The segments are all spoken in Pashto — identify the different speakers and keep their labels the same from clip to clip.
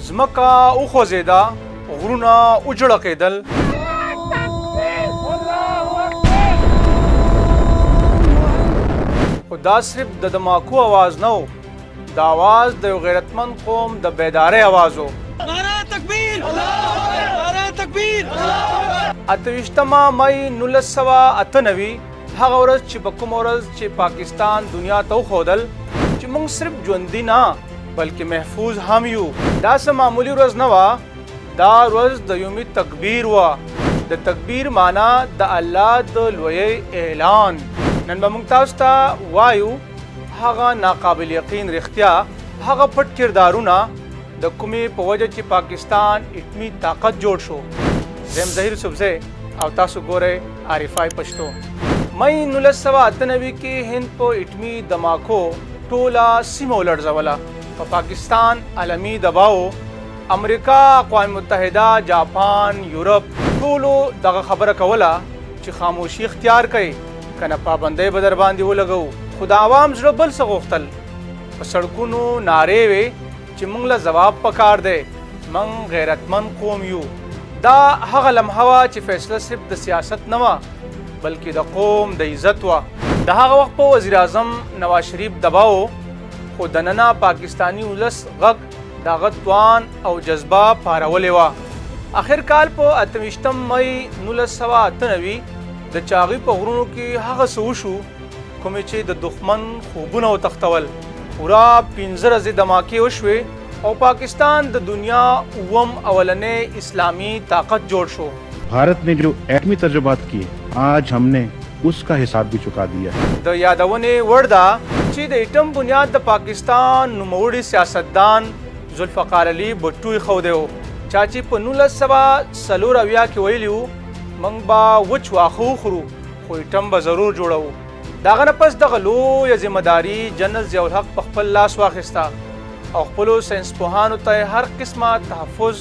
Speaker 1: زمکه وخوځېده، غرونه وجړقېدل. خو دا صرف د دماکو آواز نه و، دا آواز د یو غیرتمند قوم د بیدارۍ آواز و.
Speaker 2: نعره تکبیر! نعره تکبیر!
Speaker 1: 28 مئی 1998 هغه ورځ چې په کومه ورځ چې پاکستان دنیا ته وښودل چې موږ صرف ژوندي نه بلکې محفوظ هم یو. دا څه معمولي ورځ نه وه، دا ورځ د یوم تکبیر وه. د تکبیر معنا د الله د لویۍ اعلان. نن به موږ تاسو ته وایو هغه ناقابل یقین رښتیا، هغه پټ کردارونه د کومې په وجه چې پاکستان اټمي طاقت جوړ شو. زم ظهیر صبزی او تاسو ګورئ عارفای پښتو. مئی 1998 کې هند په اټمي دماکو ټوله سیمه ولړزوله. په پاکستان عالمي دباو، امریکا، اقوام متحده، جاپان، یورپ ټولو دغه خبره کوله چې خاموشي اختیار کړئ کنه پابندۍ به در باندې ولګو. خو د عوام زړه بل څه غوښتل. په سړکونو نارې وې چې موږ له ځواب پکار دی، موږ غیرتمند قوم یو. دا هغه لمحه وه چې فیصله صرف د سیاست نه وه بلکې د قوم د عزت وه. د هغه وخت په وزیر اعظم نواز شریف دباو، خو دننه پاکستانی ولس غږ د هغه توان او جذبه پارولې وه. آخر کال په 28 مئی 1998 د چاغي په غرونو کې هغه څه وشو کومې چې د دښمن خوبونه وتښتول. پورا 15 ورځې دماکې وشوې او پاکستان د دنیا اوم اولنې اسلامی طاقت جوړ شو.
Speaker 3: भारत ने जो एटमी तजुर्बात किए आज हमने उसका हिसाब भी चुका दिया.
Speaker 1: د یادونې وړ ده چې د ایټم بنیاد د پاکستان نوموړي سیاستدان ذوالفقار علي بټو ایښودی و، چا چې په 1940 کې ویلي وو موږ به وچ واښه وخورو خو ایټم به ضرور جوړوو. د هغه نه پس دغه لویه ذمهداري جنرال ضیاء الحق په خپل لاس واخیسته او خپلو ساینسپوهانو ته هر قسمه تحفظ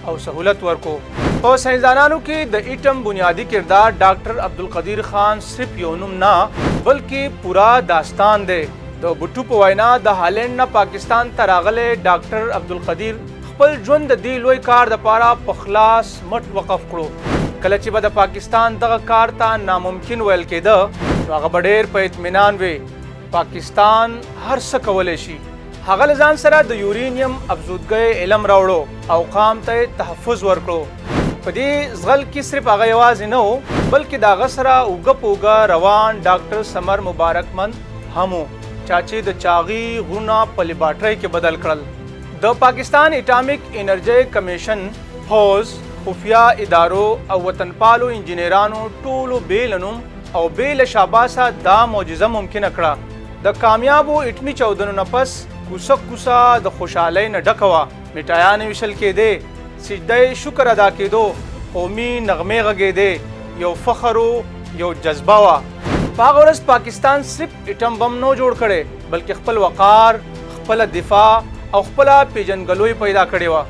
Speaker 1: او سهولت ورکو. په ساینسدانانو کې د ایټم بنیادی کردار ډاکټر عبدالقدیر خان صرف یو نوم نه بلکې پورا داستان دی. د بټو په وینا د هالند نه پاکستان ته راغلی ډاکټر عبدالقدیر خپل ژوند د دې لوی کار دپاره په خلاص مټ وقف کړو. کله چې به د پاکستان دغه کار ته ناممکن ویل کېده نو هغه به ډېر په اطمینان وي. پاکستان هر څه کولی شي. هغه له ځان سره د یورینیم افزودګۍ علم راوړو او قام ته یې تحفظ ورکړو. په دې زغل کې صرف هغه یوازې نه و بلکې د هغه سره اوږه په اوږه روان ډاکټر سمر مبارکمند هم و، چا چې د چاغي غرونه په لیبارټرۍ کې بدل کړل. د پاکستان اټامیک انرژۍ کمیشن، پوز، خفیه ادارو او وطنپالو انجینرانو ټولو بې له نوم او بې له شاباسه دا معجزه ممکنه کړه. د کامیابو اټمي چاودنو نه پس کوڅه کوڅه د خوشحالۍ نه ډکه وه. مټایانې ویشل کېدې، سجده شکر ادا کېدو، قومي نغمې غږېدې، یو فخر و، یو جذبه وه. په هغه ورځ پاکستان صرف اټم بم نه جوړ کړی بلکې خپل وقار، خپله دفاع او خپله پیژنګلوي پیدا کړې وه.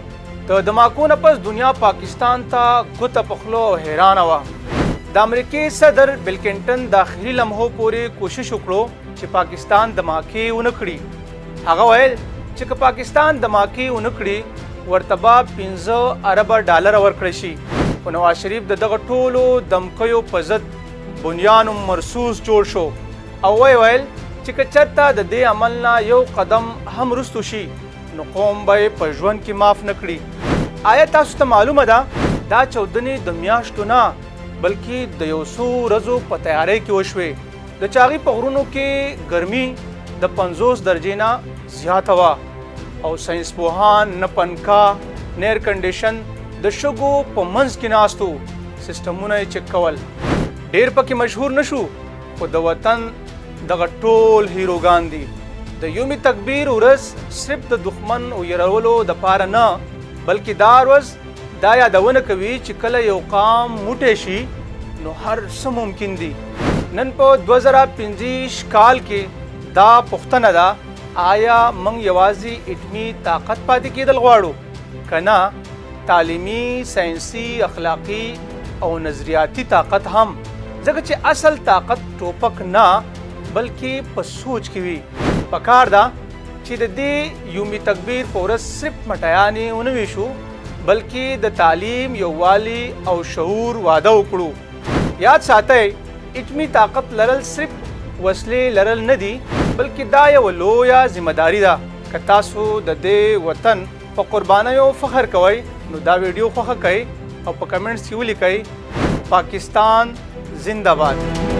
Speaker 1: د دماکو نه پس دنیا پاکستان ته ګوته په خوله او حیرانه وه. د امریکې صدر بل کلینټن د آخري لمحو پورې کوشش وکړو چې پاکستان دماکې ونه کړي. هغه ویل چې که پاکستان دماکې ونه کړي ورته به 15 ارب ډالر ورکړی شي. خو نواز شریف د دغه ټولو دمکیو په ضد بنیان مرصوص جوړ شو او ویل چې که چېرته د دې عمل نه یو قدم هم وروستو شي نو قوم به یې په ژوند کې معاف نه کړي. آیا تاسو ته معلومه ده دا چاودنې د میاشتو نه بلکې د یو څو ورځو په تیارۍ کې وشوې. د چاغي په غرونو کې ګرمي د 50 درجې نه زیاته وه او ساینسپوهان نه پنکا نه ایر کنډیشن د شګو په منځ کې ناستو، سیسټمونه یې چک کول. ډېر پکې مشهور نه شو خو د وطن دغه ټول هیروګان دي. د یوم تکبیر ورځ صرف د دښمن ویرولو دپاره نه بلکې دا ورځ دا یادونه کوي چې کله یو قام موټی شي نو هر څه ممکن دي. نن په 2025 کال کې دا پوښتنه ده آیا موږ یوازې اټمي طاقت پاتې کېدل غواړو که نه تعلیمي، ساینسي، اخلاقي او نظریاتي طاقت هم؟ ځکه چې اصل طاقت ټوپک نه بلکې په سوچ کې وي. پکار ده چې د دې یومي تکبیر په ورځ صرف مټیانې ونه ویشو بلکې د تعلیم یووالي او شعور واده وکړو. یاد ساتئ اټمي طاقت لرل صرف وسلې لرل نه دي بلکې دا یوه لویه ذمہداري ده. که تاسو د دې وطن په قربانیو فخر کوئ نو دا ویډیو خوښه کړئ او په کمنټس کې ولیکئ پاکستان زنده باد.